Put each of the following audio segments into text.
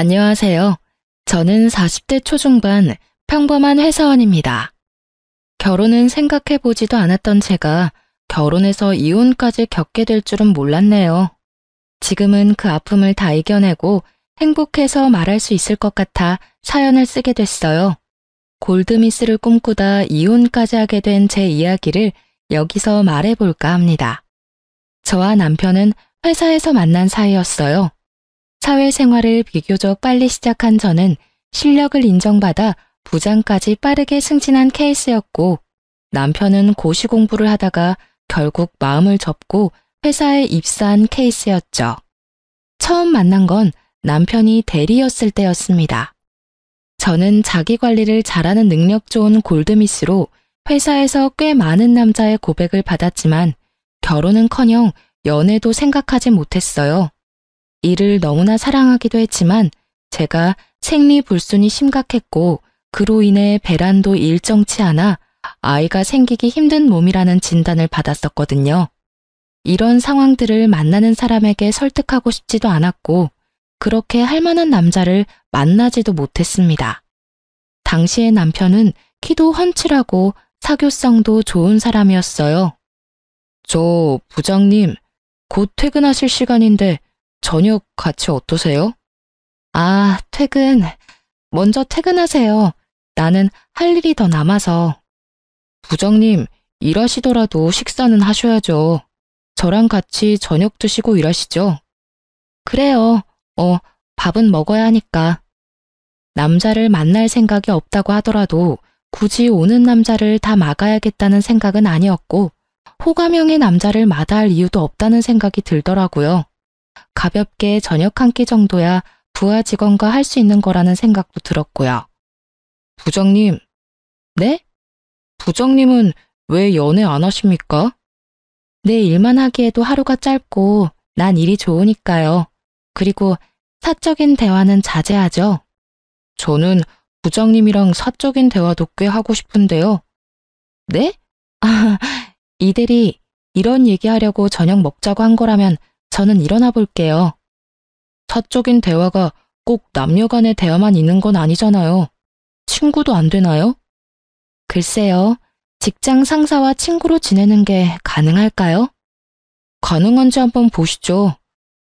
안녕하세요. 저는 40대 초중반 평범한 회사원입니다. 결혼은 생각해보지도 않았던 제가 결혼해서 이혼까지 겪게 될 줄은 몰랐네요. 지금은 그 아픔을 다 이겨내고 행복해서 말할 수 있을 것 같아 사연을 쓰게 됐어요. 골드미스를 꿈꾸다 이혼까지 하게 된 제 이야기를 여기서 말해볼까 합니다. 저와 남편은 회사에서 만난 사이였어요. 사회생활을 비교적 빨리 시작한 저는 실력을 인정받아 부장까지 빠르게 승진한 케이스였고, 남편은 고시 공부를 하다가 결국 마음을 접고 회사에 입사한 케이스였죠. 처음 만난 건 남편이 대리였을 때였습니다. 저는 자기 관리를 잘하는 능력 좋은 골드미스로 회사에서 꽤 많은 남자의 고백을 받았지만 결혼은커녕 연애도 생각하지 못했어요. 일을 너무나 사랑하기도 했지만 제가 생리불순이 심각했고 그로 인해 배란도 일정치 않아 아이가 생기기 힘든 몸이라는 진단을 받았었거든요. 이런 상황들을 만나는 사람에게 설득하고 싶지도 않았고 그렇게 할 만한 남자를 만나지도 못했습니다. 당시의 남편은 키도 훤칠하고 사교성도 좋은 사람이었어요. 저 부장님, 곧 퇴근하실 시간인데 저녁 같이 어떠세요? 아, 퇴근. 먼저 퇴근하세요. 나는 할 일이 더 남아서. 부장님, 일하시더라도 식사는 하셔야죠. 저랑 같이 저녁 드시고 일하시죠. 그래요. 밥은 먹어야 하니까. 남자를 만날 생각이 없다고 하더라도 굳이 오는 남자를 다 막아야겠다는 생각은 아니었고 호감형의 남자를 마다할 이유도 없다는 생각이 들더라고요. 가볍게 저녁 한 끼 정도야 부하 직원과 할 수 있는 거라는 생각도 들었고요. 부장님, 네? 부장님은 왜 연애 안 하십니까? 내 일만 하기에도 하루가 짧고 난 일이 좋으니까요. 그리고 사적인 대화는 자제하죠. 저는 부장님이랑 사적인 대화도 꽤 하고 싶은데요. 네? 이 대리, 이런 얘기하려고 저녁 먹자고 한 거라면 저는 일어나 볼게요. 사적인 대화가 꼭 남녀 간의 대화만 있는 건 아니잖아요. 친구도 안 되나요? 글쎄요, 직장 상사와 친구로 지내는 게 가능할까요? 가능한지 한번 보시죠.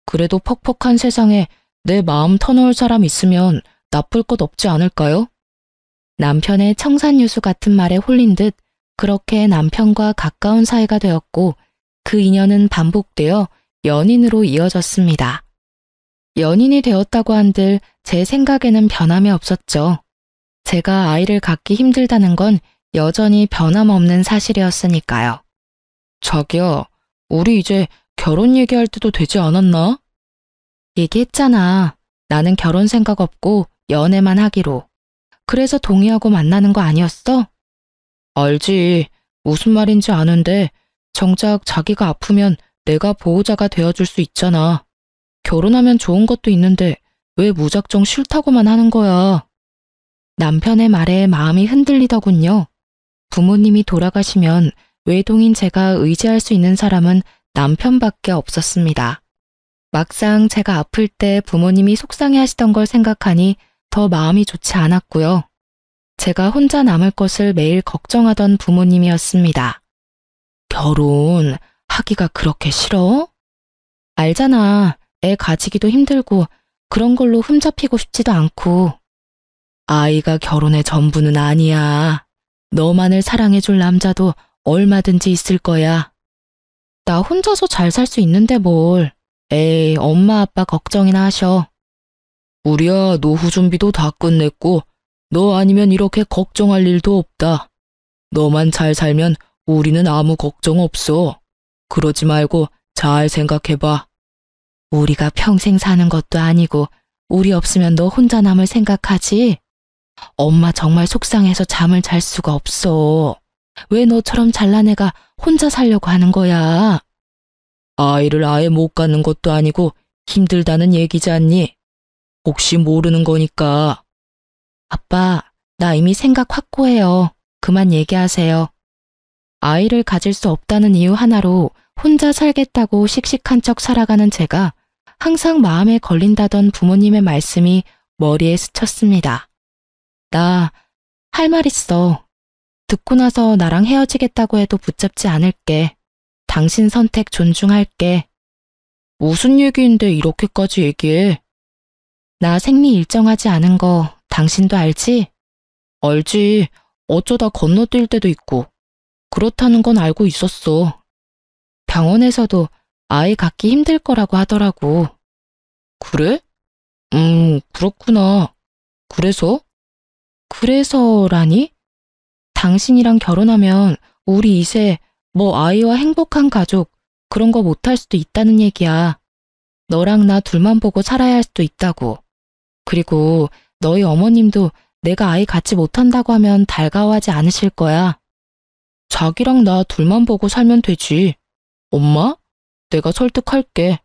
그래도 퍽퍽한 세상에 내 마음 터놓을 사람 있으면 나쁠 것 없지 않을까요? 남편의 청산유수 같은 말에 홀린 듯 그렇게 남편과 가까운 사이가 되었고 그 인연은 반복되어 연인으로 이어졌습니다. 연인이 되었다고 한들 제 생각에는 변함이 없었죠. 제가 아이를 갖기 힘들다는 건 여전히 변함없는 사실이었으니까요. 자기야, 우리 이제 결혼 얘기할 때도 되지 않았나? 얘기했잖아. 나는 결혼 생각 없고 연애만 하기로. 그래서 동의하고 만나는 거 아니었어? 알지. 무슨 말인지 아는데 정작 자기가 아프면 내가 보호자가 되어줄 수 있잖아. 결혼하면 좋은 것도 있는데 왜 무작정 싫다고만 하는 거야. 남편의 말에 마음이 흔들리더군요. 부모님이 돌아가시면 외동인 제가 의지할 수 있는 사람은 남편밖에 없었습니다. 막상 제가 아플 때 부모님이 속상해 하시던 걸 생각하니 더 마음이 좋지 않았고요. 제가 혼자 남을 것을 매일 걱정하던 부모님이었습니다. 결혼 하기가 그렇게 싫어? 알잖아. 애 가지기도 힘들고 그런 걸로 흠잡히고 싶지도 않고. 아이가 결혼의 전부는 아니야. 너만을 사랑해줄 남자도 얼마든지 있을 거야. 나 혼자서 잘 살 수 있는데 뭘. 에이, 엄마 아빠 걱정이나 하셔. 우리야 노후 준비도 다 끝냈고 너 아니면 이렇게 걱정할 일도 없다. 너만 잘 살면 우리는 아무 걱정 없어. 그러지 말고 잘 생각해봐. 우리가 평생 사는 것도 아니고 우리 없으면 너 혼자 남을 생각하지? 엄마 정말 속상해서 잠을 잘 수가 없어. 왜 너처럼 잘난 애가 혼자 살려고 하는 거야? 아이를 아예 못 갖는 것도 아니고 힘들다는 얘기지 않니? 혹시 모르는 거니까. 아빠, 나 이미 생각 확고해요. 그만 얘기하세요. 아이를 가질 수 없다는 이유 하나로 혼자 살겠다고 씩씩한 척 살아가는 제가 항상 마음에 걸린다던 부모님의 말씀이 머리에 스쳤습니다. 나 할 말 있어. 듣고 나서 나랑 헤어지겠다고 해도 붙잡지 않을게. 당신 선택 존중할게. 무슨 얘기인데 이렇게까지 얘기해? 나 생리 일정하지 않은 거 당신도 알지? 알지. 어쩌다 건너뛸 때도 있고. 그렇다는 건 알고 있었어. 병원에서도 아이 갖기 힘들 거라고 하더라고. 그래? 그렇구나. 그래서? 그래서라니? 당신이랑 결혼하면 우리 이제 뭐 아이와 행복한 가족 그런 거 못할 수도 있다는 얘기야. 너랑 나 둘만 보고 살아야 할 수도 있다고. 그리고 너희 어머님도 내가 아이 갖지 못한다고 하면 달가워하지 않으실 거야. 자기랑 나 둘만 보고 살면 되지. 엄마? 내가 설득할게.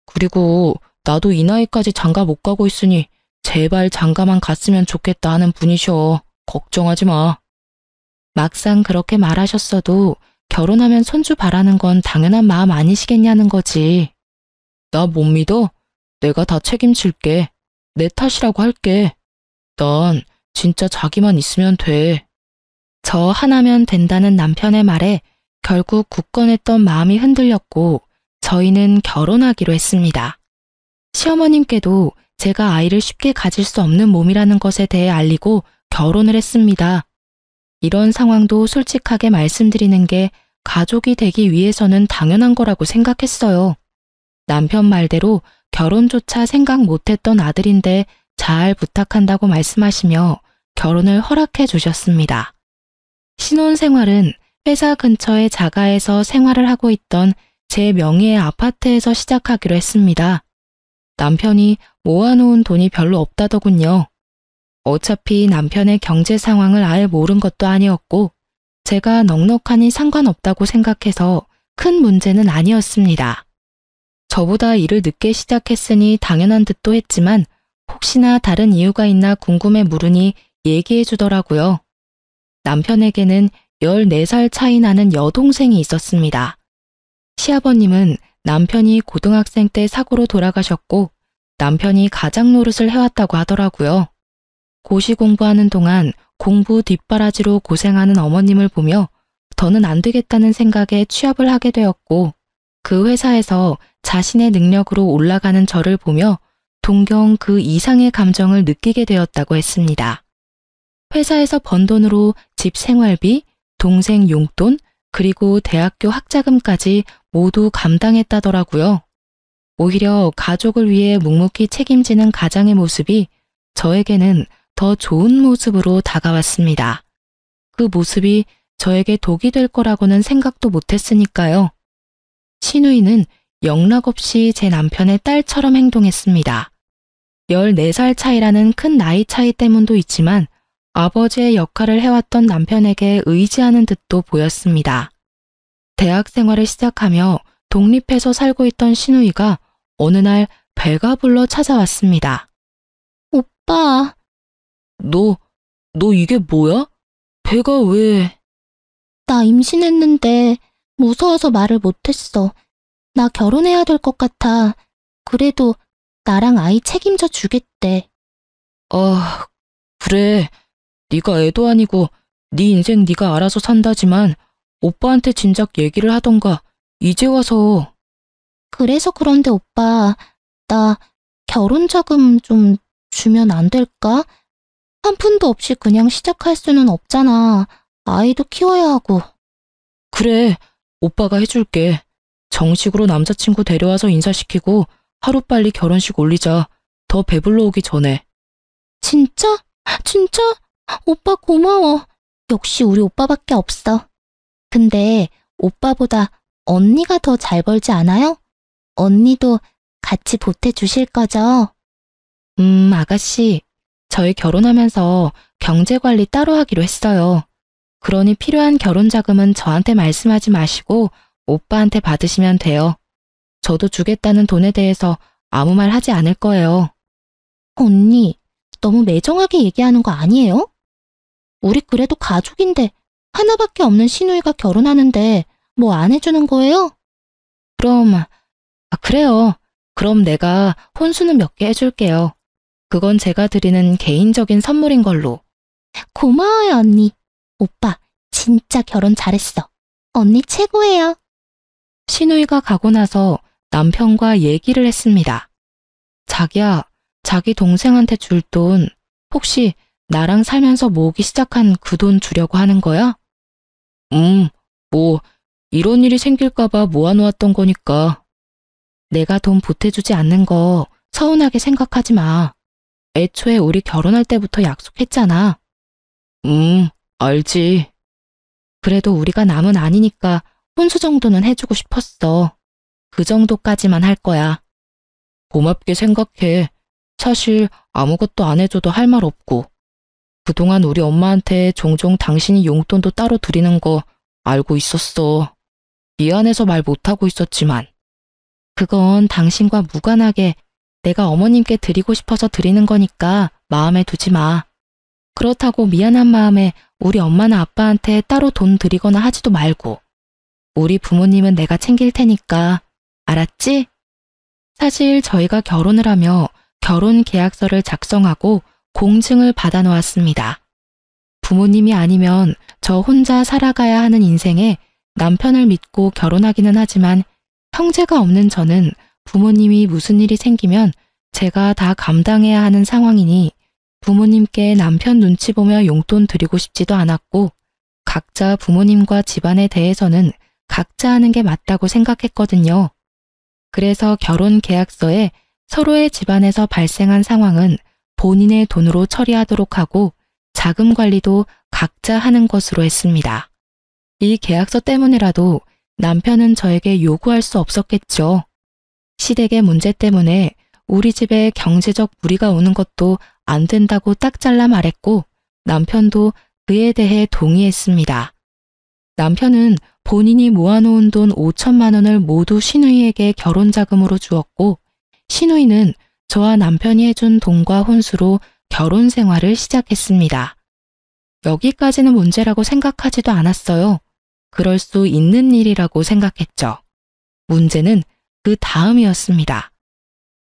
그리고 나도 이 나이까지 장가 못 가고 있으니 제발 장가만 갔으면 좋겠다 하는 분이셔. 걱정하지 마. 막상 그렇게 말하셨어도 결혼하면 손주 바라는 건 당연한 마음 아니시겠냐는 거지. 나 못 믿어? 내가 다 책임질게. 내 탓이라고 할게. 난 진짜 자기만 있으면 돼. 저 하나면 된다는 남편의 말에 결국 굳건했던 마음이 흔들렸고 저희는 결혼하기로 했습니다. 시어머님께도 제가 아이를 쉽게 가질 수 없는 몸이라는 것에 대해 알리고 결혼을 했습니다. 이런 상황도 솔직하게 말씀드리는 게 가족이 되기 위해서는 당연한 거라고 생각했어요. 남편 말대로 결혼조차 생각 못했던 아들인데 잘 부탁한다고 말씀하시며 결혼을 허락해 주셨습니다. 신혼생활은 회사 근처의 자가에서 생활을 하고 있던 제 명의의 아파트에서 시작하기로 했습니다. 남편이 모아놓은 돈이 별로 없다더군요. 어차피 남편의 경제 상황을 아예 모른 것도 아니었고 제가 넉넉하니 상관없다고 생각해서 큰 문제는 아니었습니다. 저보다 일을 늦게 시작했으니 당연한 듯도 했지만 혹시나 다른 이유가 있나 궁금해 물으니 얘기해 주더라고요. 남편에게는 14살 차이 나는 여동생이 있었습니다. 시아버님은 남편이 고등학생 때 사고로 돌아가셨고 남편이 가장 노릇을 해왔다고 하더라고요. 고시 공부하는 동안 공부 뒷바라지로 고생하는 어머님을 보며 더는 안 되겠다는 생각에 취업을 하게 되었고 그 회사에서 자신의 능력으로 올라가는 저를 보며 동경 그 이상의 감정을 느끼게 되었다고 했습니다. 회사에서 번 돈으로 집 생활비, 동생 용돈, 그리고 대학교 학자금까지 모두 감당했다더라고요. 오히려 가족을 위해 묵묵히 책임지는 가장의 모습이 저에게는 더 좋은 모습으로 다가왔습니다. 그 모습이 저에게 독이 될 거라고는 생각도 못했으니까요. 신우이는 영락없이 제 남편의 딸처럼 행동했습니다. 14살 차이라는 큰 나이 차이 때문도 있지만 아버지의 역할을 해왔던 남편에게 의지하는 듯도 보였습니다. 대학 생활을 시작하며 독립해서 살고 있던 신우이가 어느 날 배가 불러 찾아왔습니다. 오빠. 너 이게 뭐야? 배가 왜? 나 임신했는데 무서워서 말을 못했어. 나 결혼해야 될 것 같아. 그래도 나랑 아이 책임져 주겠대. 아, 그래. 네가 애도 아니고 네 인생 네가 알아서 산다지만 오빠한테 진작 얘기를 하던가 이제 와서. 그래서 그런데 오빠, 나 결혼자금 좀 주면 안 될까? 한 푼도 없이 그냥 시작할 수는 없잖아. 아이도 키워야 하고. 그래, 오빠가 해줄게. 정식으로 남자친구 데려와서 인사시키고 하루빨리 결혼식 올리자. 더 배불러 오기 전에. 진짜? 진짜? 오빠 고마워. 역시 우리 오빠밖에 없어. 근데 오빠보다 언니가 더 잘 벌지 않아요? 언니도 같이 보태주실 거죠? 아가씨. 저희 결혼하면서 경제관리 따로 하기로 했어요. 그러니 필요한 결혼자금은 저한테 말씀하지 마시고 오빠한테 받으시면 돼요. 저도 주겠다는 돈에 대해서 아무 말 하지 않을 거예요. 언니, 너무 매정하게 얘기하는 거 아니에요? 우리 그래도 가족인데 하나밖에 없는 시누이가 결혼하는데 뭐 안 해주는 거예요? 그럼, 그래요. 그럼 내가 혼수는 몇 개 해줄게요. 그건 제가 드리는 개인적인 선물인 걸로. 고마워요, 언니. 오빠, 진짜 결혼 잘했어. 언니 최고예요. 신우이가 가고 나서 남편과 얘기를 했습니다. 자기야, 자기 동생한테 줄 돈 혹시 나랑 살면서 모으기 시작한 그 돈 주려고 하는 거야? 뭐 이런 일이 생길까봐 모아놓았던 거니까. 내가 돈 보태주지 않는 거 서운하게 생각하지 마. 애초에 우리 결혼할 때부터 약속했잖아. 알지. 그래도 우리가 남은 아니니까 혼수 정도는 해주고 싶었어. 그 정도까지만 할 거야. 고맙게 생각해. 사실 아무것도 안 해줘도 할 말 없고. 그동안 우리 엄마한테 종종 당신이 용돈도 따로 드리는 거 알고 있었어. 미안해서 말 못하고 있었지만. 그건 당신과 무관하게 내가 어머님께 드리고 싶어서 드리는 거니까 마음에 두지 마. 그렇다고 미안한 마음에 우리 엄마나 아빠한테 따로 돈 드리거나 하지도 말고. 우리 부모님은 내가 챙길 테니까. 알았지? 사실 저희가 결혼을 하며 결혼 계약서를 작성하고 공증을 받아 놓았습니다. 부모님이 아니면 저 혼자 살아가야 하는 인생에 남편을 믿고 결혼하기는 하지만 형제가 없는 저는 부모님이 무슨 일이 생기면 제가 다 감당해야 하는 상황이니 부모님께 남편 눈치 보며 용돈 드리고 싶지도 않았고 각자 부모님과 집안에 대해서는 각자 하는 게 맞다고 생각했거든요. 그래서 결혼 계약서에 서로의 집안에서 발생한 상황은 본인의 돈으로 처리하도록 하고 자금 관리도 각자 하는 것으로 했습니다. 이 계약서 때문에라도 남편은 저에게 요구할 수 없었겠죠. 시댁의 문제 때문에 우리 집에 경제적 무리가 오는 것도 안 된다고 딱 잘라 말했고 남편도 그에 대해 동의했습니다. 남편은 본인이 모아놓은 돈 5천만 원을 모두 신우이에게 결혼자금으로 주었고 신우이는 저와 남편이 해준 돈과 혼수로 결혼 생활을 시작했습니다. 여기까지는 문제라고 생각하지도 않았어요. 그럴 수 있는 일이라고 생각했죠. 문제는 그 다음이었습니다.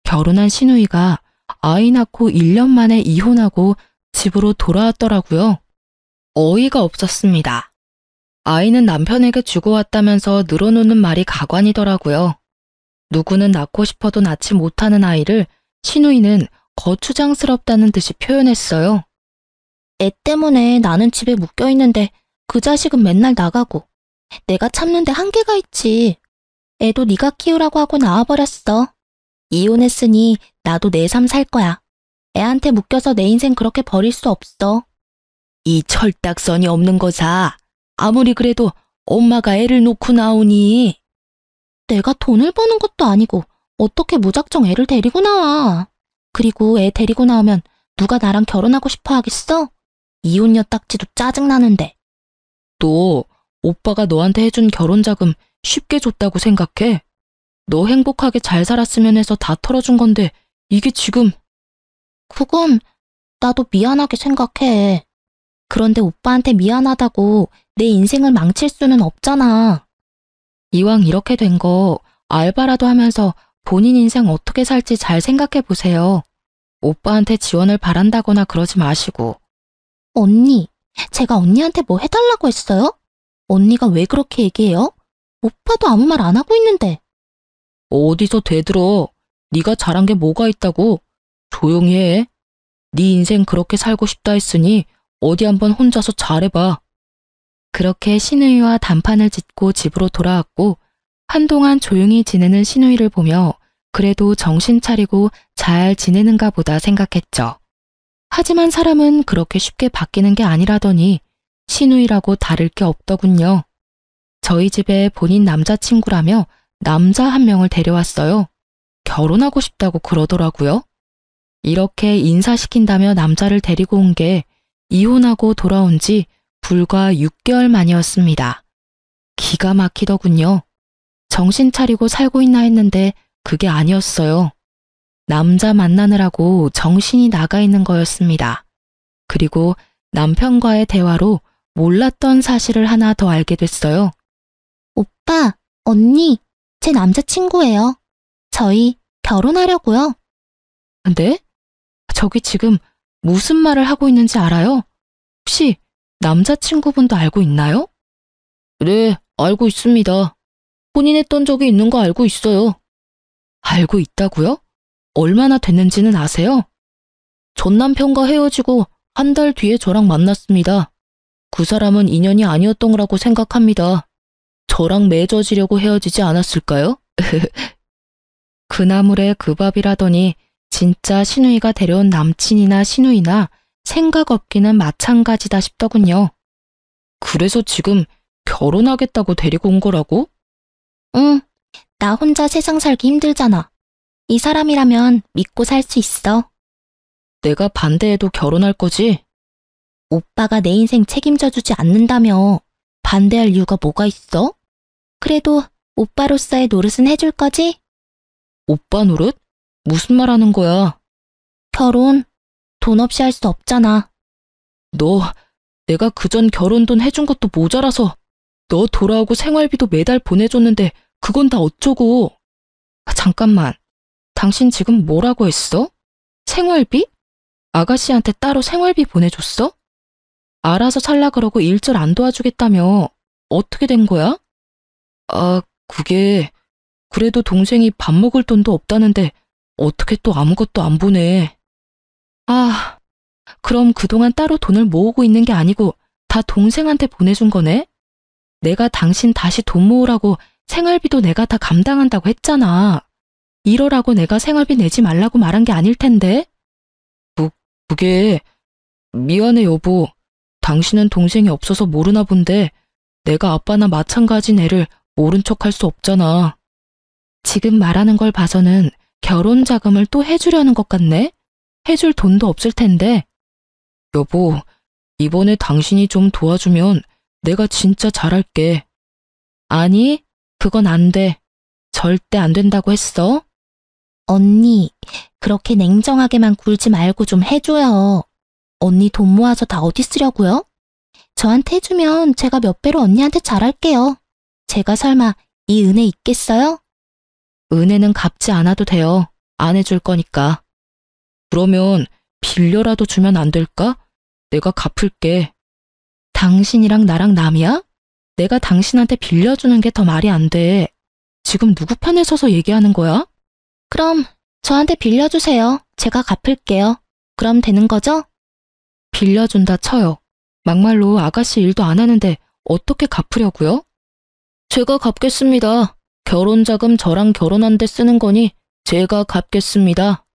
결혼한 신우이가 아이 낳고 1년 만에 이혼하고 집으로 돌아왔더라고요. 어이가 없었습니다. 아이는 남편에게 주고 왔다면서 늘어놓는 말이 가관이더라고요. 누구는 낳고 싶어도 낳지 못하는 아이를 신우이는 거추장스럽다는 듯이 표현했어요. 애 때문에 나는 집에 묶여있는데 그 자식은 맨날 나가고 내가 참는데 한계가 있지. 애도 네가 키우라고 하고 나와버렸어. 이혼했으니 나도 내 삶 살 거야. 애한테 묶여서 내 인생 그렇게 버릴 수 없어. 이 철딱선이 없는 거사. 아무리 그래도 엄마가 애를 놓고 나오니. 내가 돈을 버는 것도 아니고 어떻게 무작정 애를 데리고 나와. 그리고 애 데리고 나오면 누가 나랑 결혼하고 싶어 하겠어? 이혼녀 딱지도 짜증나는데. 너 오빠가 너한테 해준 결혼자금 쉽게 줬다고 생각해? 너 행복하게 잘 살았으면 해서 다 털어준 건데 이게 지금. 그건 나도 미안하게 생각해. 그런데 오빠한테 미안하다고 내 인생을 망칠 수는 없잖아. 이왕 이렇게 된 거 알바라도 하면서 본인 인생 어떻게 살지 잘 생각해 보세요. 오빠한테 지원을 바란다거나 그러지 마시고. 언니, 제가 언니한테 뭐 해달라고 했어요? 언니가 왜 그렇게 얘기해요? 오빠도 아무 말 안 하고 있는데. 어디서 대들어. 네가 잘한 게 뭐가 있다고. 조용히 해. 네 인생 그렇게 살고 싶다 했으니 어디 한번 혼자서 잘해봐. 그렇게 신우이와 단판을 짓고 집으로 돌아왔고 한동안 조용히 지내는 신우이를 보며 그래도 정신 차리고 잘 지내는가 보다 생각했죠. 하지만 사람은 그렇게 쉽게 바뀌는 게 아니라더니 신우이라고 다를 게 없더군요. 저희 집에 본인 남자친구라며 남자 한 명을 데려왔어요. 결혼하고 싶다고 그러더라고요. 이렇게 인사시킨다며 남자를 데리고 온 게 이혼하고 돌아온 지 불과 6개월 만이었습니다. 기가 막히더군요. 정신 차리고 살고 있나 했는데 그게 아니었어요. 남자 만나느라고 정신이 나가 있는 거였습니다. 그리고 남편과의 대화로 몰랐던 사실을 하나 더 알게 됐어요. 오빠, 언니, 제 남자친구예요. 저희 결혼하려고요. 근데? 저기 지금 무슨 말을 하고 있는지 알아요? 혹시 남자친구분도 알고 있나요? 네, 알고 있습니다. 혼인했던 적이 있는 거 알고 있어요. 알고 있다고요? 얼마나 됐는지는 아세요? 전 남편과 헤어지고 한 달 뒤에 저랑 만났습니다. 그 사람은 인연이 아니었던 거라고 생각합니다. 저랑 맺어지려고 헤어지지 않았을까요? 그 나물에 그 밥이라더니 진짜 신우이가 데려온 남친이나 신우이나 생각 없기는 마찬가지다 싶더군요. 그래서 지금 결혼하겠다고 데리고 온 거라고? 응, 나 혼자 세상 살기 힘들잖아. 이 사람이라면 믿고 살 수 있어. 내가 반대해도 결혼할 거지? 오빠가 내 인생 책임져주지 않는다며 반대할 이유가 뭐가 있어? 그래도 오빠로서의 노릇은 해줄 거지? 오빠 노릇? 무슨 말 하는 거야? 결혼, 돈 없이 할 수 없잖아. 너, 내가 그전 결혼 돈 해준 것도 모자라서 너 돌아오고 생활비도 매달 보내줬는데 그건 다 어쩌고. 잠깐만, 당신 지금 뭐라고 했어? 생활비? 아가씨한테 따로 생활비 보내줬어? 알아서 살라 그러고 일절 안 도와주겠다며. 어떻게 된 거야? 아, 그게 그래도 동생이 밥 먹을 돈도 없다는데 어떻게 또 아무것도 안 보내. 아, 그럼 그동안 따로 돈을 모으고 있는 게 아니고 다 동생한테 보내준 거네? 내가 당신 다시 돈 모으라고 생활비도 내가 다 감당한다고 했잖아. 이러라고 내가 생활비 내지 말라고 말한 게 아닐 텐데. 그게 미안해 여보. 당신은 동생이 없어서 모르나 본데 내가 아빠나 마찬가지인 애를 모른 척할 수 없잖아. 지금 말하는 걸 봐서는 결혼 자금을 또 해주려는 것 같네? 해줄 돈도 없을 텐데. 여보, 이번에 당신이 좀 도와주면 내가 진짜 잘할게. 아니, 그건 안 돼. 절대 안 된다고 했어. 언니, 그렇게 냉정하게만 굴지 말고 좀 해줘요. 언니 돈 모아서 다 어디 쓰려고요? 저한테 해주면 제가 몇 배로 언니한테 잘할게요. 제가 설마 이 은혜 있겠어요? 은혜는 갚지 않아도 돼요. 안 해줄 거니까. 그러면 빌려라도 주면 안 될까? 내가 갚을게. 당신이랑 나랑 남이야? 내가 당신한테 빌려주는 게 더 말이 안 돼. 지금 누구 편에 서서 얘기하는 거야? 그럼 저한테 빌려주세요. 제가 갚을게요. 그럼 되는 거죠? 빌려준다 쳐요. 막말로 아가씨 일도 안 하는데 어떻게 갚으려고요? 제가 갚겠습니다. 결혼자금 저랑 결혼한 데 쓰는 거니 제가 갚겠습니다.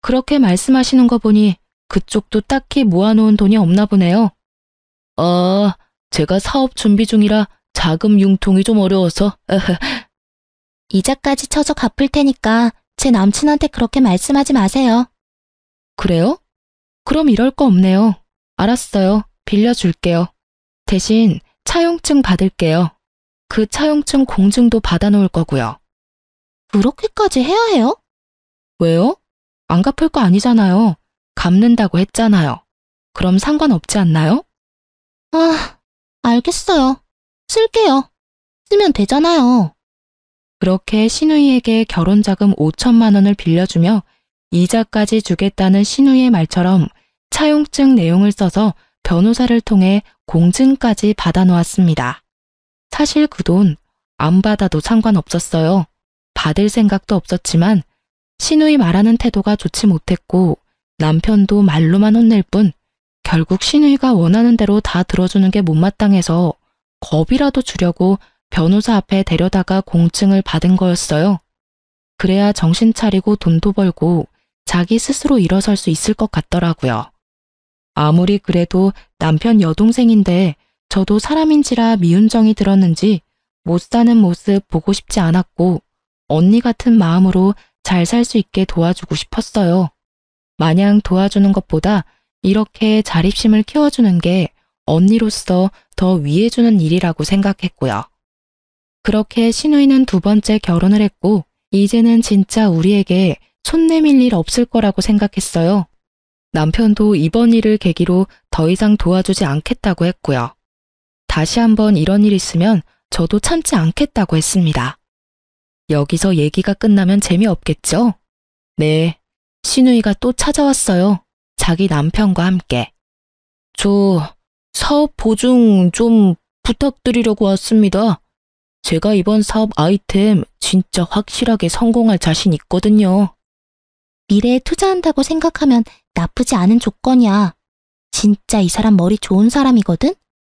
그렇게 말씀하시는 거 보니 그쪽도 딱히 모아놓은 돈이 없나 보네요. 아, 제가 사업 준비 중이라 자금 융통이 좀 어려워서. 이자까지 쳐서 갚을 테니까 제 남친한테 그렇게 말씀하지 마세요. 그래요? 그럼 이럴 거 없네요. 알았어요. 빌려줄게요. 대신 차용증 받을게요. 그 차용증 공증도 받아놓을 거고요. 그렇게까지 해야 해요? 왜요? 안 갚을 거 아니잖아요. 갚는다고 했잖아요. 그럼 상관없지 않나요? 아, 알겠어요. 쓸게요. 쓰면 되잖아요. 그렇게 신우이에게 결혼자금 5천만 원을 빌려주며 이자까지 주겠다는 신우이의 말처럼 차용증 내용을 써서 변호사를 통해 공증까지 받아놓았습니다. 사실 그 돈 안 받아도 상관없었어요. 받을 생각도 없었지만 신우이 말하는 태도가 좋지 못했고 남편도 말로만 혼낼 뿐 결국 신우이가 원하는 대로 다 들어주는 게 못마땅해서 겁이라도 주려고 변호사 앞에 데려다가 공증을 받은 거였어요. 그래야 정신 차리고 돈도 벌고 자기 스스로 일어설 수 있을 것 같더라고요. 아무리 그래도 남편 여동생인데 저도 사람인지라 미운 정이 들었는지 못 사는 모습 보고 싶지 않았고 언니 같은 마음으로 잘 살 수 있게 도와주고 싶었어요. 마냥 도와주는 것보다 이렇게 자립심을 키워주는 게 언니로서 더 위해주는 일이라고 생각했고요. 그렇게 신우이는 두 번째 결혼을 했고 이제는 진짜 우리에게 손 내밀 일 없을 거라고 생각했어요. 남편도 이번 일을 계기로 더 이상 도와주지 않겠다고 했고요. 다시 한번 이런 일 있으면 저도 참지 않겠다고 했습니다. 여기서 얘기가 끝나면 재미없겠죠? 네, 신우이가 또 찾아왔어요. 자기 남편과 함께. 저 사업 보증 좀 부탁드리려고 왔습니다. 제가 이번 사업 아이템 진짜 확실하게 성공할 자신 있거든요. 미래에 투자한다고 생각하면 나쁘지 않은 조건이야. 진짜 이 사람 머리 좋은 사람이거든?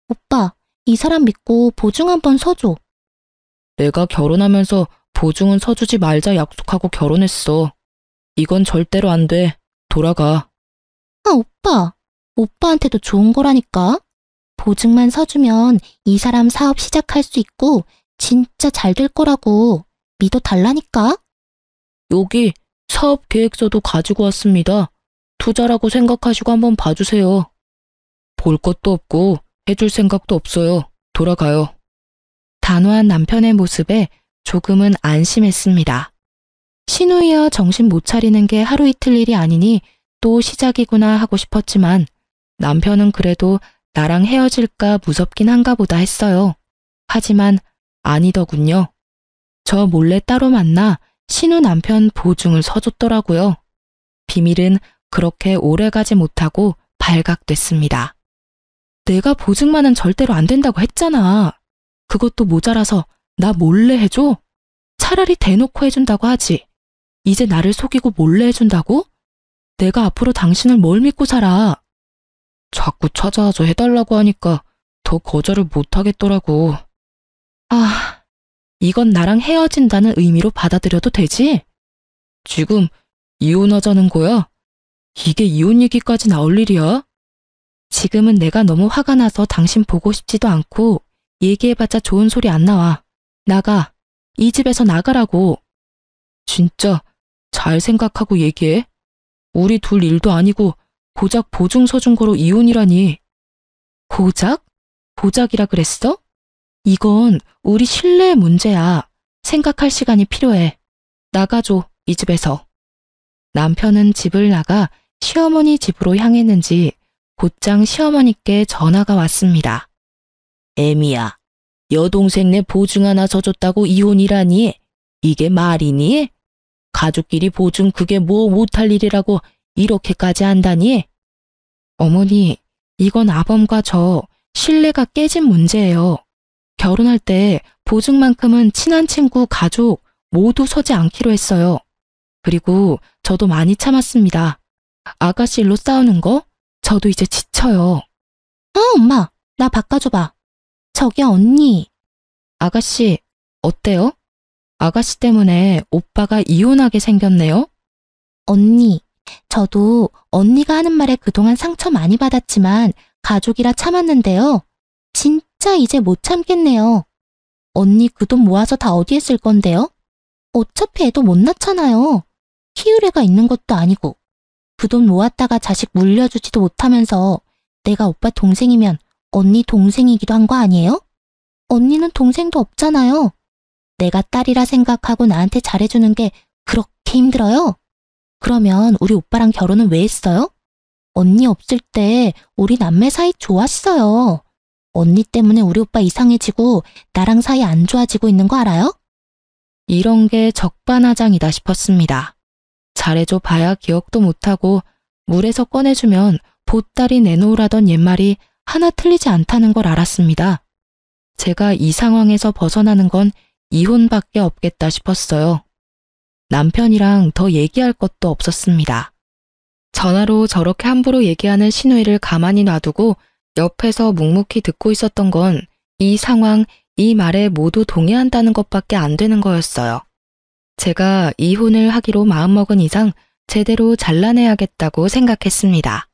오빠, 이 사람 믿고 보증 한번 서줘. 내가 결혼하면서 보증은 서주지 말자 약속하고 결혼했어. 이건 절대로 안 돼. 돌아가. 아, 오빠. 오빠한테도 좋은 거라니까. 보증만 서주면 이 사람 사업 시작할 수 있고 진짜 잘 될 거라고. 믿어달라니까. 여기 사업 계획서도 가지고 왔습니다. 투자라고 생각하시고 한번 봐주세요. 볼 것도 없고 해줄 생각도 없어요. 돌아가요. 단호한 남편의 모습에 조금은 안심했습니다. 신우이야 정신 못 차리는 게 하루 이틀 일이 아니니 또 시작이구나 하고 싶었지만 남편은 그래도 나랑 헤어질까 무섭긴 한가 보다 했어요. 하지만 아니더군요. 저 몰래 따로 만나 신우 남편 보증을 서줬더라고요. 비밀은 그렇게 오래가지 못하고 발각됐습니다. 내가 보증만은 절대로 안 된다고 했잖아. 그것도 모자라서 나 몰래 해줘? 차라리 대놓고 해준다고 하지. 이제 나를 속이고 몰래 해준다고? 내가 앞으로 당신을 뭘 믿고 살아? 자꾸 찾아와서 해달라고 하니까 더 거절을 못하겠더라고. 아, 이건 나랑 헤어진다는 의미로 받아들여도 되지? 지금 이혼하자는 거야? 이게 이혼 얘기까지 나올 일이야? 지금은 내가 너무 화가 나서 당신 보고 싶지도 않고 얘기해봤자 좋은 소리 안 나와. 나가. 이 집에서 나가라고. 진짜 잘 생각하고 얘기해. 우리 둘 일도 아니고 고작 보증 서준 거로 이혼이라니. 고작? 고작이라 그랬어? 이건 우리 신뢰의 문제야. 생각할 시간이 필요해. 나가줘, 이 집에서. 남편은 집을 나가 시어머니 집으로 향했는지 곧장 시어머니께 전화가 왔습니다. 애미야, 여동생네 보증 하나 서줬다고 이혼이라니? 이게 말이니? 가족끼리 보증 그게 뭐 못할 일이라고 이렇게까지 한다니? 어머니, 이건 아범과 저 신뢰가 깨진 문제예요. 결혼할 때 보증만큼은 친한 친구, 가족 모두 서지 않기로 했어요. 그리고 저도 많이 참았습니다. 아가씨 일로 싸우는 거? 저도 이제 지쳐요. 엄마, 나 바꿔줘봐. 저기요, 언니. 아가씨, 어때요? 아가씨 때문에 오빠가 이혼하게 생겼네요? 언니, 저도 언니가 하는 말에 그동안 상처 많이 받았지만 가족이라 참았는데요. 진짜 이제 못 참겠네요. 언니 그 돈 모아서 다 어디에 쓸 건데요? 어차피 애도 못 낳잖아요. 키울 애가 있는 것도 아니고. 그 돈 모았다가 자식 물려주지도 못하면서 내가 오빠 동생이면 언니 동생이기도 한 거 아니에요? 언니는 동생도 없잖아요. 내가 딸이라 생각하고 나한테 잘해주는 게 그렇게 힘들어요? 그러면 우리 오빠랑 결혼은 왜 했어요? 언니 없을 때 우리 남매 사이 좋았어요. 언니 때문에 우리 오빠 이상해지고 나랑 사이 안 좋아지고 있는 거 알아요? 이런 게 적반하장이다 싶었습니다. 잘해줘 봐야 기억도 못하고 물에서 꺼내주면 보따리 내놓으라던 옛말이 하나 틀리지 않다는 걸 알았습니다. 제가 이 상황에서 벗어나는 건 이혼밖에 없겠다 싶었어요. 남편이랑 더 얘기할 것도 없었습니다. 전화로 저렇게 함부로 얘기하는 신우이를 가만히 놔두고 옆에서 묵묵히 듣고 있었던 건 이 상황, 이 말에 모두 동의한다는 것밖에 안 되는 거였어요. 제가 이혼을 하기로 마음먹은 이상 제대로 잘라내야겠다고 생각했습니다.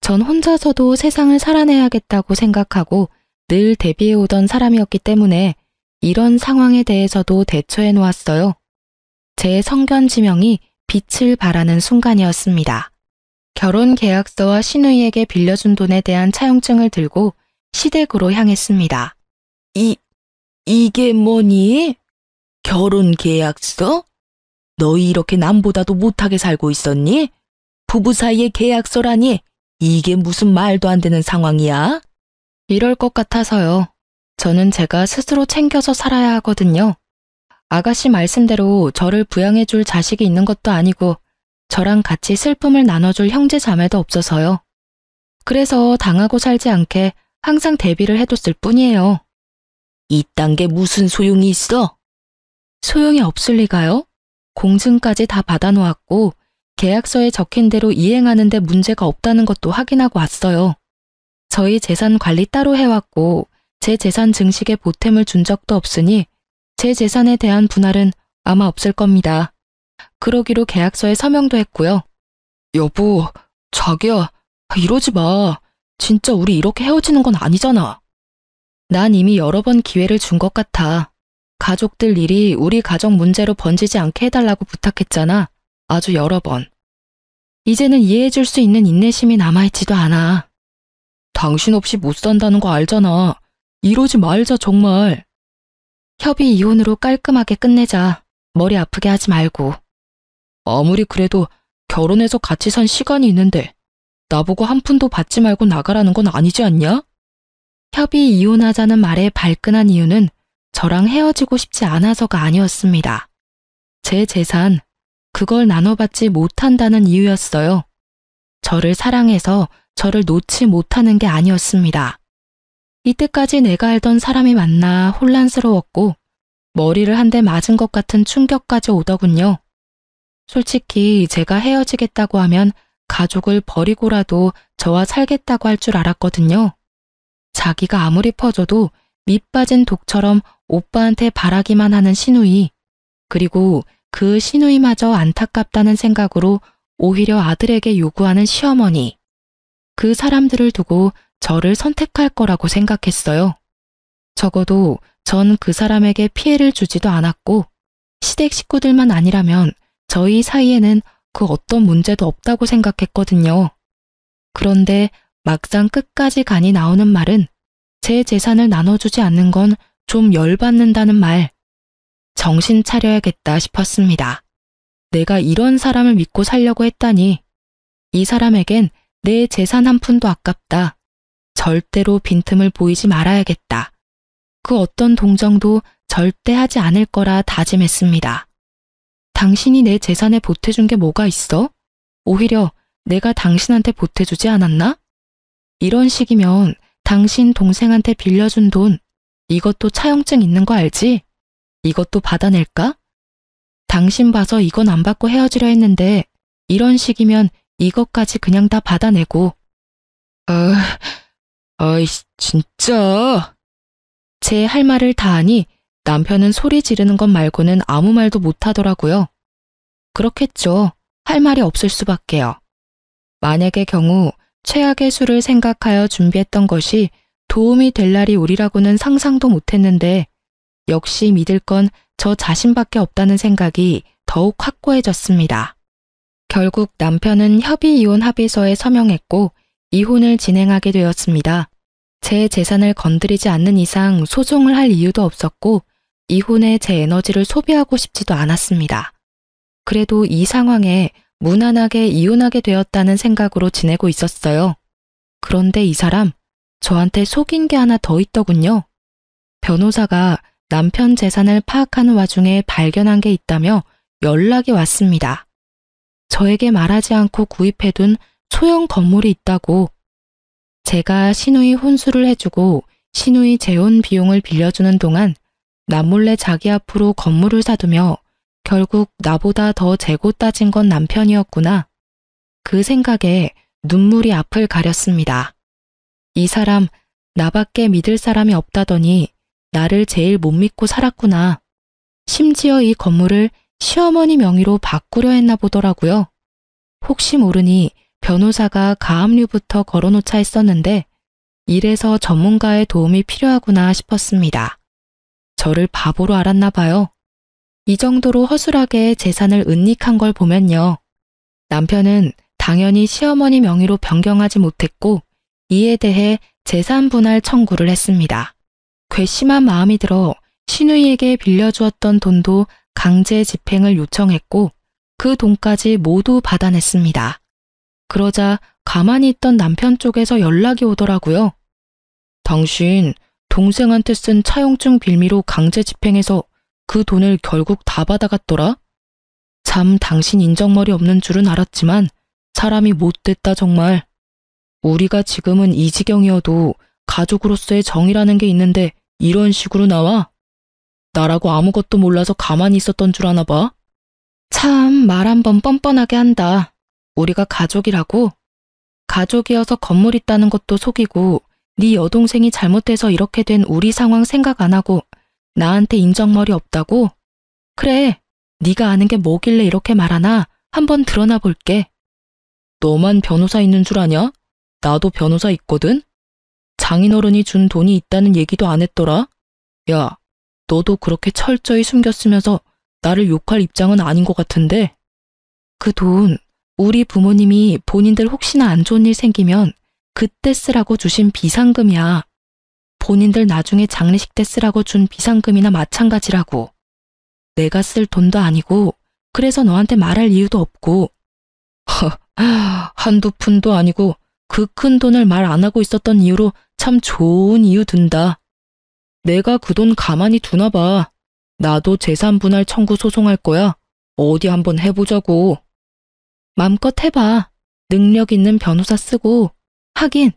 전 혼자서도 세상을 살아내야겠다고 생각하고 늘 대비해오던 사람이었기 때문에 이런 상황에 대해서도 대처해 놓았어요. 제 성견지명이 빛을 발하는 순간이었습니다. 결혼 계약서와 신우이에게 빌려준 돈에 대한 차용증을 들고 시댁으로 향했습니다. 이게 뭐니? 결혼 계약서? 너희 이렇게 남보다도 못하게 살고 있었니? 부부 사이의 계약서라니? 이게 무슨 말도 안 되는 상황이야? 이럴 것 같아서요. 저는 제가 스스로 챙겨서 살아야 하거든요. 아가씨 말씀대로 저를 부양해줄 자식이 있는 것도 아니고 저랑 같이 슬픔을 나눠줄 형제 자매도 없어서요. 그래서 당하고 살지 않게 항상 대비를 해뒀을 뿐이에요. 이딴 게 무슨 소용이 있어? 소용이 없을 리가요? 공증까지 다 받아놓았고 계약서에 적힌 대로 이행하는 데 문제가 없다는 것도 확인하고 왔어요. 저희 재산 관리 따로 해왔고 제 재산 증식에 보탬을 준 적도 없으니 제 재산에 대한 분할은 아마 없을 겁니다. 그러기로 계약서에 서명도 했고요. 여보, 자기야, 이러지 마. 진짜 우리 이렇게 헤어지는 건 아니잖아. 난 이미 여러 번 기회를 준 것 같아. 가족들 일이 우리 가정 문제로 번지지 않게 해달라고 부탁했잖아. 아주 여러 번. 이제는 이해해줄 수 있는 인내심이 남아있지도 않아. 당신 없이 못 산다는 거 알잖아. 이러지 말자 정말. 협의 이혼으로 깔끔하게 끝내자. 머리 아프게 하지 말고. 아무리 그래도 결혼해서 같이 산 시간이 있는데 나보고 한 푼도 받지 말고 나가라는 건 아니지 않냐? 협의 이혼하자는 말에 발끈한 이유는 저랑 헤어지고 싶지 않아서가 아니었습니다. 제 재산, 그걸 나눠받지 못한다는 이유였어요. 저를 사랑해서 저를 놓지 못하는 게 아니었습니다. 이때까지 내가 알던 사람이 맞나 혼란스러웠고 머리를 한 대 맞은 것 같은 충격까지 오더군요. 솔직히 제가 헤어지겠다고 하면 가족을 버리고라도 저와 살겠다고 할 줄 알았거든요. 자기가 아무리 퍼져도 밑 빠진 독처럼 오빠한테 바라기만 하는 시누이, 그리고 그 시누이마저 안타깝다는 생각으로 오히려 아들에게 요구하는 시어머니, 그 사람들을 두고 저를 선택할 거라고 생각했어요. 적어도 전 그 사람에게 피해를 주지도 않았고 시댁 식구들만 아니라면 저희 사이에는 그 어떤 문제도 없다고 생각했거든요. 그런데 막상 끝까지 간이 나오는 말은 제 재산을 나눠주지 않는 건 좀 열받는다는 말. 정신 차려야겠다 싶었습니다. 내가 이런 사람을 믿고 살려고 했다니. 이 사람에겐 내 재산 한 푼도 아깝다. 절대로 빈틈을 보이지 말아야겠다. 그 어떤 동정도 절대 하지 않을 거라 다짐했습니다. 당신이 내 재산에 보태준 게 뭐가 있어? 오히려 내가 당신한테 보태주지 않았나? 이런 식이면 당신 동생한테 빌려준 돈, 이것도 차용증 있는 거 알지? 이것도 받아낼까? 당신 봐서 이건 안 받고 헤어지려 했는데 이런 식이면 이것까지 그냥 다 받아내고. 아이, 진짜. 제 할 말을 다 하니 남편은 소리 지르는 것 말고는 아무 말도 못 하더라고요. 그렇겠죠. 할 말이 없을 수밖에요. 만약의 경우 최악의 수를 생각하여 준비했던 것이 도움이 될 날이 오리라고는 상상도 못했는데 역시 믿을 건 저 자신밖에 없다는 생각이 더욱 확고해졌습니다. 결국 남편은 협의 이혼 합의서에 서명했고 이혼을 진행하게 되었습니다. 제 재산을 건드리지 않는 이상 소송을 할 이유도 없었고 이혼에 제 에너지를 소비하고 싶지도 않았습니다. 그래도 이 상황에 무난하게 이혼하게 되었다는 생각으로 지내고 있었어요. 그런데 이 사람, 저한테 속인 게 하나 더 있더군요. 변호사가 남편 재산을 파악하는 와중에 발견한 게 있다며 연락이 왔습니다. 저에게 말하지 않고 구입해둔 소형 건물이 있다고. 제가 시누이 혼수를 해주고 시누이 재혼 비용을 빌려주는 동안 남몰래 자기 앞으로 건물을 사두며 결국 나보다 더 재고 따진 건 남편이었구나. 그 생각에 눈물이 앞을 가렸습니다. 이 사람 나밖에 믿을 사람이 없다더니 나를 제일 못 믿고 살았구나. 심지어 이 건물을 시어머니 명의로 바꾸려 했나 보더라고요. 혹시 모르니 변호사가 가압류부터 걸어놓자 했었는데 이래서 전문가의 도움이 필요하구나 싶었습니다. 저를 바보로 알았나 봐요. 이 정도로 허술하게 재산을 은닉한 걸 보면요. 남편은 당연히 시어머니 명의로 변경하지 못했고 이에 대해 재산 분할 청구를 했습니다. 괘씸한 마음이 들어 시누이에게 빌려주었던 돈도 강제 집행을 요청했고 그 돈까지 모두 받아냈습니다. 그러자 가만히 있던 남편 쪽에서 연락이 오더라고요. 당신 동생한테 쓴 차용증 빌미로 강제 집행해서 그 돈을 결국 다 받아갔더라? 참 당신 인정머리 없는 줄은 알았지만 사람이 못됐다 정말. 우리가 지금은 이 지경이어도 가족으로서의 정이라는 게 있는데 이런 식으로 나와? 나라고 아무것도 몰라서 가만히 있었던 줄 아나 봐? 참 말 한번 뻔뻔하게 한다. 우리가 가족이라고? 가족이어서 건물 있다는 것도 속이고 네 여동생이 잘못돼서 이렇게 된 우리 상황 생각 안 하고 나한테 인정머리 없다고? 그래, 네가 아는 게 뭐길래 이렇게 말하나 한번 드러나 볼게. 너만 변호사 있는 줄 아냐? 나도 변호사 있거든? 장인어른이 준 돈이 있다는 얘기도 안 했더라? 야, 너도 그렇게 철저히 숨겼으면서 나를 욕할 입장은 아닌 것 같은데? 그 돈, 우리 부모님이 본인들 혹시나 안 좋은 일 생기면 그때 쓰라고 주신 비상금이야. 본인들 나중에 장례식 때 쓰라고 준 비상금이나 마찬가지라고. 내가 쓸 돈도 아니고 그래서 너한테 말할 이유도 없고. 한두 푼도 아니고 그 큰 돈을 말 안 하고 있었던 이유로 참 좋은 이유 든다. 내가 그 돈 가만히 두나 봐. 나도 재산분할 청구 소송할 거야. 어디 한번 해보자고. 맘껏 해봐. 능력 있는 변호사 쓰고. 하긴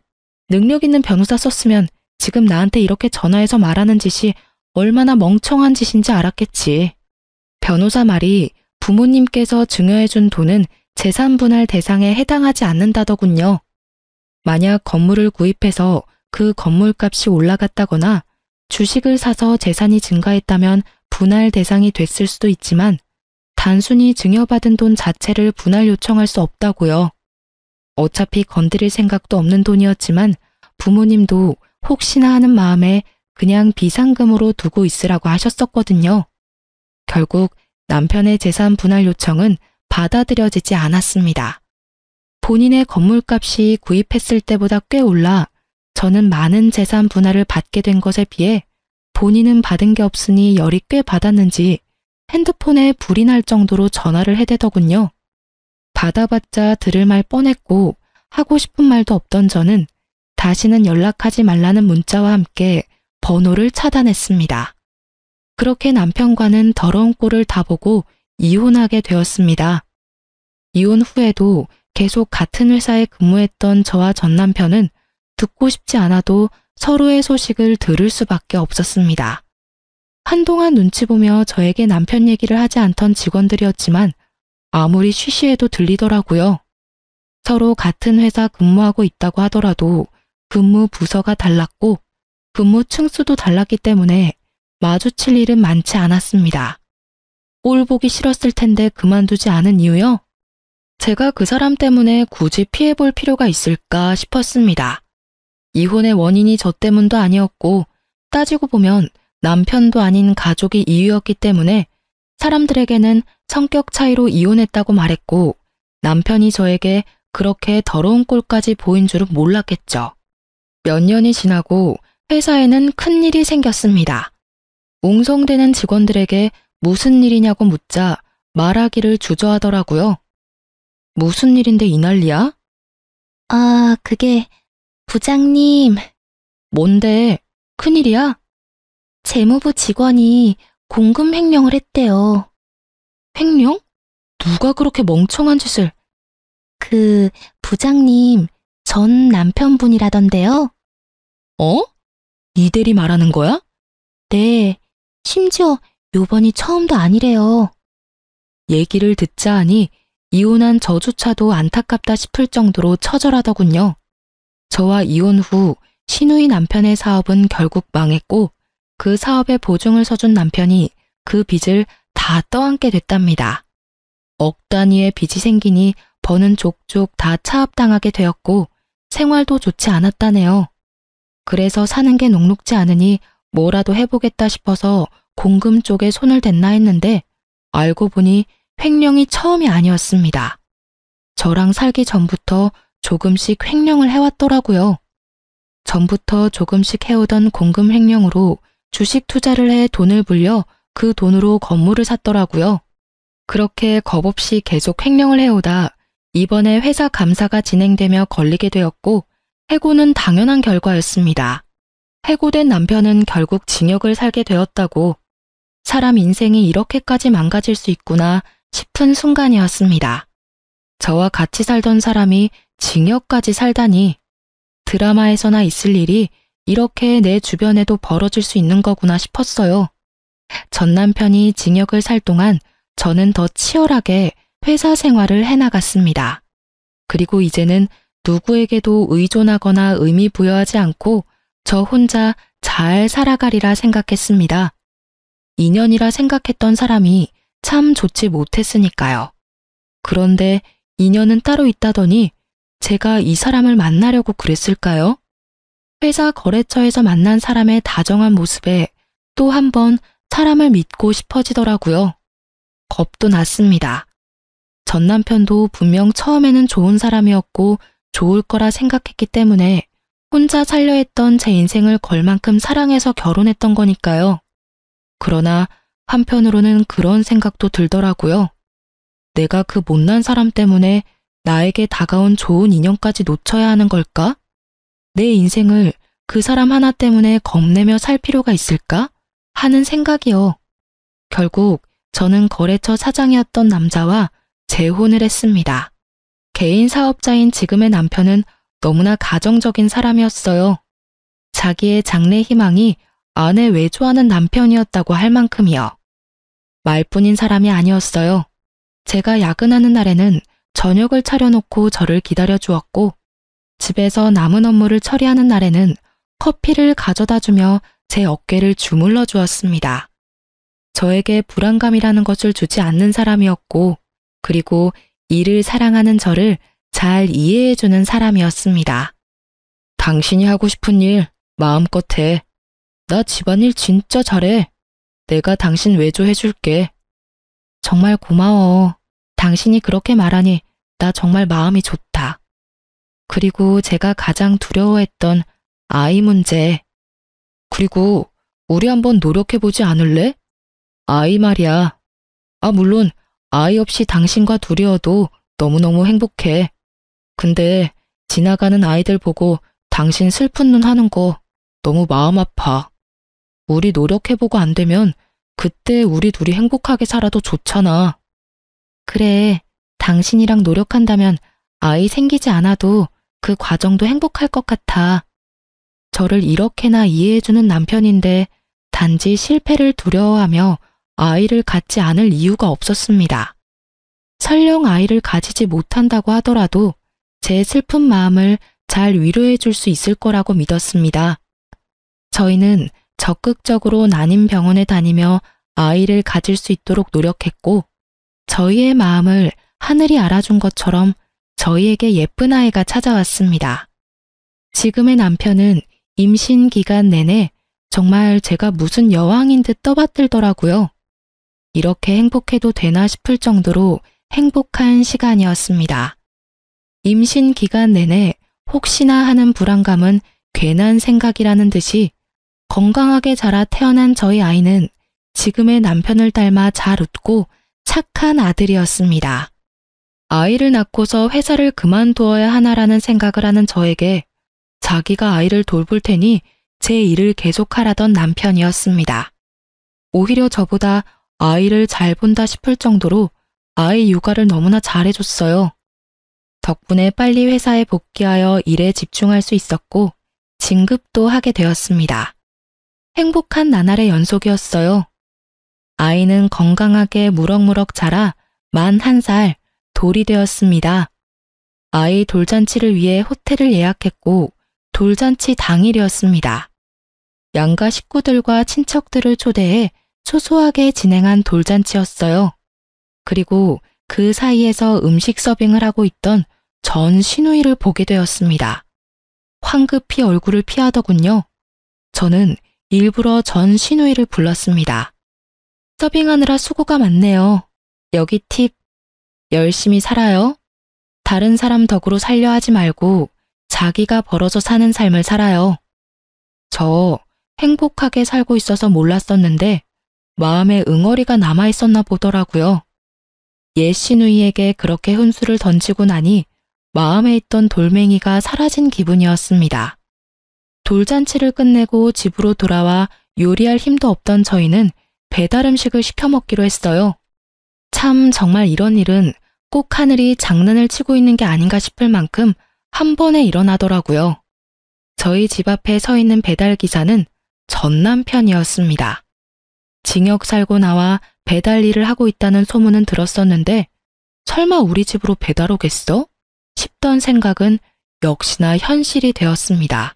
능력 있는 변호사 썼으면 지금 나한테 이렇게 전화해서 말하는 짓이 얼마나 멍청한 짓인지 알았겠지. 변호사 말이 부모님께서 증여해준 돈은 재산분할 대상에 해당하지 않는다더군요. 만약 건물을 구입해서 그 건물값이 올라갔다거나 주식을 사서 재산이 증가했다면 분할 대상이 됐을 수도 있지만 단순히 증여받은 돈 자체를 분할 요청할 수 없다고요. 어차피 건드릴 생각도 없는 돈이었지만 부모님도 혹시나 하는 마음에 그냥 비상금으로 두고 있으라고 하셨었거든요. 결국 남편의 재산 분할 요청은 받아들여지지 않았습니다. 본인의 건물값이 구입했을 때보다 꽤 올라 저는 많은 재산 분할을 받게 된 것에 비해 본인은 받은 게 없으니 열이 꽤 받았는지 핸드폰에 불이 날 정도로 전화를 해대더군요. 받아봤자 들을 말 뻔했고 하고 싶은 말도 없던 저는 다시는 연락하지 말라는 문자와 함께 번호를 차단했습니다. 그렇게 남편과는 더러운 꼴을 다 보고 이혼하게 되었습니다. 이혼 후에도 계속 같은 회사에 근무했던 저와 전 남편은 듣고 싶지 않아도 서로의 소식을 들을 수밖에 없었습니다. 한동안 눈치 보며 저에게 남편 얘기를 하지 않던 직원들이었지만 아무리 쉬쉬해도 들리더라고요. 서로 같은 회사 근무하고 있다고 하더라도 근무 부서가 달랐고 근무 층수도 달랐기 때문에 마주칠 일은 많지 않았습니다. 꼴 보기 싫었을 텐데 그만두지 않은 이유요? 제가 그 사람 때문에 굳이 피해볼 필요가 있을까 싶었습니다. 이혼의 원인이 저 때문도 아니었고 따지고 보면 남편도 아닌 가족이 이유였기 때문에 사람들에게는 성격 차이로 이혼했다고 말했고 남편이 저에게 그렇게 더러운 꼴까지 보인 줄은 몰랐겠죠. 몇 년이 지나고 회사에는 큰일이 생겼습니다. 웅성대는 직원들에게 무슨 일이냐고 묻자 말하기를 주저하더라고요. 무슨 일인데 이 난리야? 아, 그게 부장님, 뭔데? 큰일이야? 재무부 직원이 공금 횡령을 했대요. 횡령? 누가 그렇게 멍청한 짓을? 그 부장님 전 남편분이라던데요. 어? 이 대리 말하는 거야? 네, 심지어 요번이 처음도 아니래요. 얘기를 듣자 하니 이혼한 저조차도 안타깝다 싶을 정도로 처절하더군요. 저와 이혼 후 시누이 남편의 사업은 결국 망했고 그 사업에 보증을 서준 남편이 그 빚을 다 떠안게 됐답니다. 억 단위의 빚이 생기니 버는 족족 다 차압당하게 되었고 생활도 좋지 않았다네요. 그래서 사는 게 녹록지 않으니 뭐라도 해보겠다 싶어서 공금 쪽에 손을 댔나 했는데 알고 보니 횡령이 처음이 아니었습니다. 저랑 살기 전부터 조금씩 횡령을 해왔더라고요. 전부터 조금씩 해오던 공금 횡령으로 주식 투자를 해 돈을 불려 그 돈으로 건물을 샀더라고요. 그렇게 겁없이 계속 횡령을 해오다 이번에 회사 감사가 진행되며 걸리게 되었고 해고는 당연한 결과였습니다. 해고된 남편은 결국 징역을 살게 되었다고 사람 인생이 이렇게까지 망가질 수 있구나 싶은 순간이었습니다. 저와 같이 살던 사람이 징역까지 살다니, 드라마에서나 있을 일이 이렇게 내 주변에도 벌어질 수 있는 거구나 싶었어요. 전 남편이 징역을 살 동안 저는 더 치열하게 회사 생활을 해나갔습니다. 그리고 이제는 누구에게도 의존하거나 의미 부여하지 않고 저 혼자 잘 살아가리라 생각했습니다. 인연이라 생각했던 사람이 참 좋지 못했으니까요. 그런데 인연은 따로 있다더니 제가 이 사람을 만나려고 그랬을까요? 회사 거래처에서 만난 사람의 다정한 모습에 또 한 번 사람을 믿고 싶어지더라고요. 겁도 났습니다. 전 남편도 분명 처음에는 좋은 사람이었고 좋을 거라 생각했기 때문에 혼자 살려 했던 제 인생을 걸 만큼 사랑해서 결혼했던 거니까요. 그러나 한편으로는 그런 생각도 들더라고요. 내가 그 못난 사람 때문에 나에게 다가온 좋은 인연까지 놓쳐야 하는 걸까? 내 인생을 그 사람 하나 때문에 겁내며 살 필요가 있을까? 하는 생각이요. 결국 저는 거래처 사장이었던 남자와 재혼을 했습니다. 개인 사업자인 지금의 남편은 너무나 가정적인 사람이었어요. 자기의 장래 희망이 아내 외조하는 남편이었다고 할 만큼이요. 말뿐인 사람이 아니었어요. 제가 야근하는 날에는 저녁을 차려놓고 저를 기다려 주었고, 집에서 남은 업무를 처리하는 날에는 커피를 가져다 주며 제 어깨를 주물러 주었습니다. 저에게 불안감이라는 것을 주지 않는 사람이었고, 그리고 일을 사랑하는 저를 잘 이해해주는 사람이었습니다. 당신이 하고 싶은 일 마음껏 해. 나 집안일 진짜 잘해. 내가 당신 외조해줄게. 정말 고마워. 당신이 그렇게 말하니 나 정말 마음이 좋다. 그리고 제가 가장 두려워했던 아이 문제. 그리고 우리 한번 노력해보지 않을래? 아이 말이야. 물론 아이 없이 당신과 둘이어도 너무너무 행복해. 근데 지나가는 아이들 보고 당신 슬픈 눈 하는 거 너무 마음 아파. 우리 노력해보고 안 되면 그때 우리 둘이 행복하게 살아도 좋잖아. 그래, 당신이랑 노력한다면 아이 생기지 않아도 그 과정도 행복할 것 같아. 저를 이렇게나 이해해주는 남편인데 단지 실패를 두려워하며 아이를 갖지 않을 이유가 없었습니다. 설령 아이를 가지지 못한다고 하더라도 제 슬픈 마음을 잘 위로해 줄 수 있을 거라고 믿었습니다. 저희는 적극적으로 난임병원에 다니며 아이를 가질 수 있도록 노력했고, 저희의 마음을 하늘이 알아준 것처럼 저희에게 예쁜 아이가 찾아왔습니다. 지금의 남편은 임신 기간 내내 정말 제가 무슨 여왕인 듯 떠받들더라고요. 이렇게 행복해도 되나 싶을 정도로 행복한 시간이었습니다. 임신 기간 내내 혹시나 하는 불안감은 괜한 생각이라는 듯이 건강하게 자라 태어난 저희 아이는 지금의 남편을 닮아 잘 웃고 착한 아들이었습니다. 아이를 낳고서 회사를 그만두어야 하나라는 생각을 하는 저에게 자기가 아이를 돌볼 테니 제 일을 계속하라던 남편이었습니다. 오히려 저보다 아이를 잘 본다 싶을 정도로 아이 육아를 너무나 잘해줬어요. 덕분에 빨리 회사에 복귀하여 일에 집중할 수 있었고 진급도 하게 되었습니다. 행복한 나날의 연속이었어요. 아이는 건강하게 무럭무럭 자라 만 1살 돌이 되었습니다. 아이 돌잔치를 위해 호텔을 예약했고 돌잔치 당일이었습니다. 양가 식구들과 친척들을 초대해 소소하게 진행한 돌잔치였어요. 그리고 그 사이에서 음식 서빙을 하고 있던 전 시누이를 보게 되었습니다. 황급히 얼굴을 피하더군요. 저는 일부러 전 시누이를 불렀습니다. 서빙하느라 수고가 많네요. 여기 팁. 열심히 살아요. 다른 사람 덕으로 살려 하지 말고 자기가 벌어서 사는 삶을 살아요. 저 행복하게 살고 있어서 몰랐었는데 마음에 응어리가 남아있었나 보더라고요. 옛 시누이에게 그렇게 훈수를 던지고 나니 마음에 있던 돌멩이가 사라진 기분이었습니다. 돌잔치를 끝내고 집으로 돌아와 요리할 힘도 없던 저희는 배달 음식을 시켜 먹기로 했어요. 참 정말 이런 일은 꼭 하늘이 장난을 치고 있는 게 아닌가 싶을 만큼 한 번에 일어나더라고요. 저희 집 앞에 서 있는 배달기사는 전 남편이었습니다. 징역 살고 나와 배달 일을 하고 있다는 소문은 들었었는데 설마 우리 집으로 배달 오겠어? 싶던 생각은 역시나 현실이 되었습니다.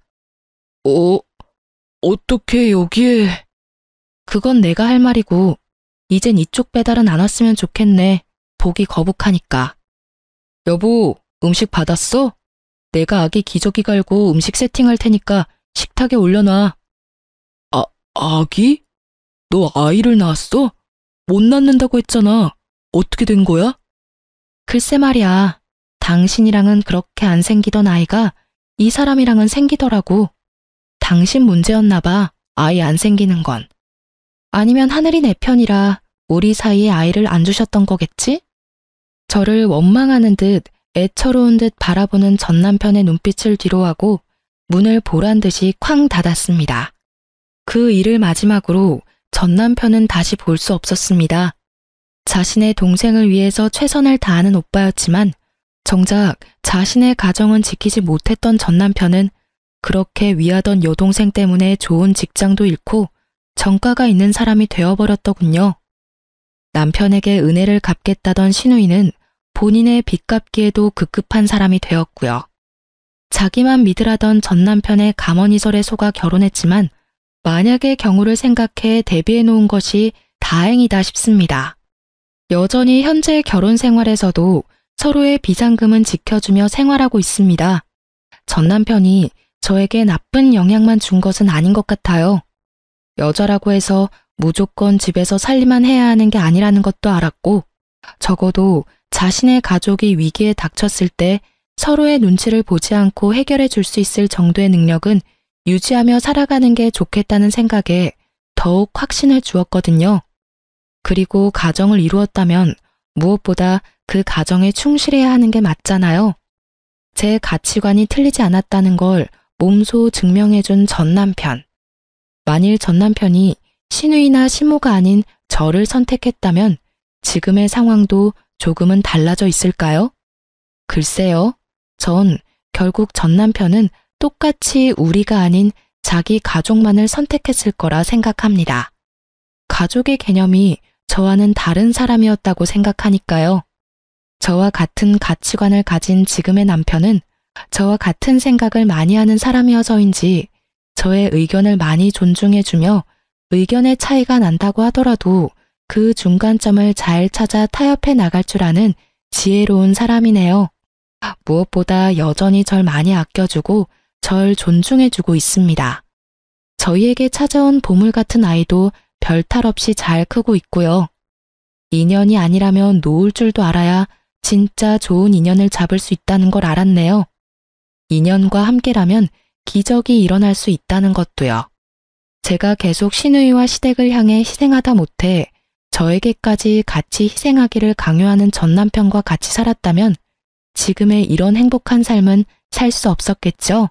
어떻게 여기에? 그건 내가 할 말이고 이젠 이쪽 배달은 안 왔으면 좋겠네. 보기 거북하니까. 여보, 음식 받았어? 내가 아기 기저귀 갈고 음식 세팅할 테니까 식탁에 올려놔. 아기? 너 아이를 낳았어? 못 낳는다고 했잖아. 어떻게 된 거야? 글쎄 말이야. 당신이랑은 그렇게 안 생기던 아이가 이 사람이랑은 생기더라고. 당신 문제였나 봐. 아이 안 생기는 건. 아니면 하늘이 내 편이라 우리 사이에 아이를 안 주셨던 거겠지? 저를 원망하는 듯 애처로운 듯 바라보는 전 남편의 눈빛을 뒤로하고 문을 보란 듯이 쾅 닫았습니다. 그 일을 마지막으로 전 남편은 다시 볼 수 없었습니다. 자신의 동생을 위해서 최선을 다하는 오빠였지만 정작 자신의 가정은 지키지 못했던 전 남편은 그렇게 위하던 여동생 때문에 좋은 직장도 잃고 정가가 있는 사람이 되어버렸더군요. 남편에게 은혜를 갚겠다던 시누이는 본인의 빚 갚기에도 급급한 사람이 되었고요. 자기만 믿으라던 전 남편의 가머니설에 속아 결혼했지만 만약의 경우를 생각해 대비해 놓은 것이 다행이다 싶습니다. 여전히 현재 결혼 생활에서도 서로의 비상금은 지켜주며 생활하고 있습니다. 전 남편이 저에게 나쁜 영향만 준 것은 아닌 것 같아요. 여자라고 해서 무조건 집에서 살림만 해야 하는 게 아니라는 것도 알았고, 적어도 자신의 가족이 위기에 닥쳤을 때 서로의 눈치를 보지 않고 해결해 줄 수 있을 정도의 능력은 유지하며 살아가는 게 좋겠다는 생각에 더욱 확신을 주었거든요. 그리고 가정을 이루었다면 무엇보다 그 가정에 충실해야 하는 게 맞잖아요. 제 가치관이 틀리지 않았다는 걸 몸소 증명해준 전 남편. 만일 전 남편이 시누이나 시모가 아닌 저를 선택했다면 지금의 상황도 조금은 달라져 있을까요? 글쎄요. 전 결국 전 남편은 똑같이 우리가 아닌 자기 가족만을 선택했을 거라 생각합니다. 가족의 개념이 저와는 다른 사람이었다고 생각하니까요. 저와 같은 가치관을 가진 지금의 남편은 저와 같은 생각을 많이 하는 사람이어서인지 저의 의견을 많이 존중해주며 의견의 차이가 난다고 하더라도 그 중간점을 잘 찾아 타협해 나갈 줄 아는 지혜로운 사람이네요. 무엇보다 여전히 절 많이 아껴주고 절 존중해주고 있습니다. 저희에게 찾아온 보물 같은 아이도 별 탈 없이 잘 크고 있고요. 인연이 아니라면 놓을 줄도 알아야 진짜 좋은 인연을 잡을 수 있다는 걸 알았네요. 인연과 함께라면 기적이 일어날 수 있다는 것도요. 제가 계속 시누이와 시댁을 향해 희생하다 못해 저에게까지 같이 희생하기를 강요하는 전 남편과 같이 살았다면 지금의 이런 행복한 삶은 살 수 없었겠죠.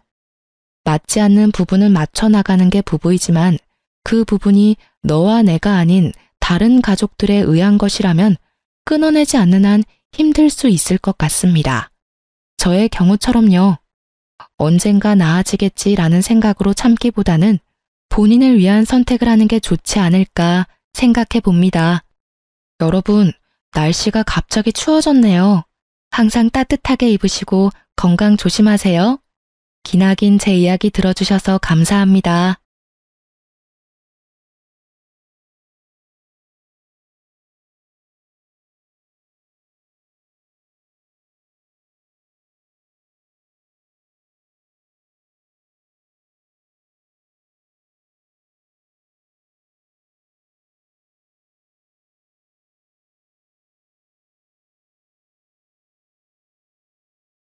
맞지 않는 부분을 맞춰 나가는 게 부부이지만 그 부분이 너와 내가 아닌 다른 가족들에 의한 것이라면 끊어내지 않는 한 힘들 수 있을 것 같습니다. 저의 경우처럼요. 언젠가 나아지겠지라는 생각으로 참기보다는 본인을 위한 선택을 하는 게 좋지 않을까 생각해 봅니다. 여러분, 날씨가 갑자기 추워졌네요. 항상 따뜻하게 입으시고 건강 조심하세요. 기나긴 제 이야기 들어주셔서 감사합니다.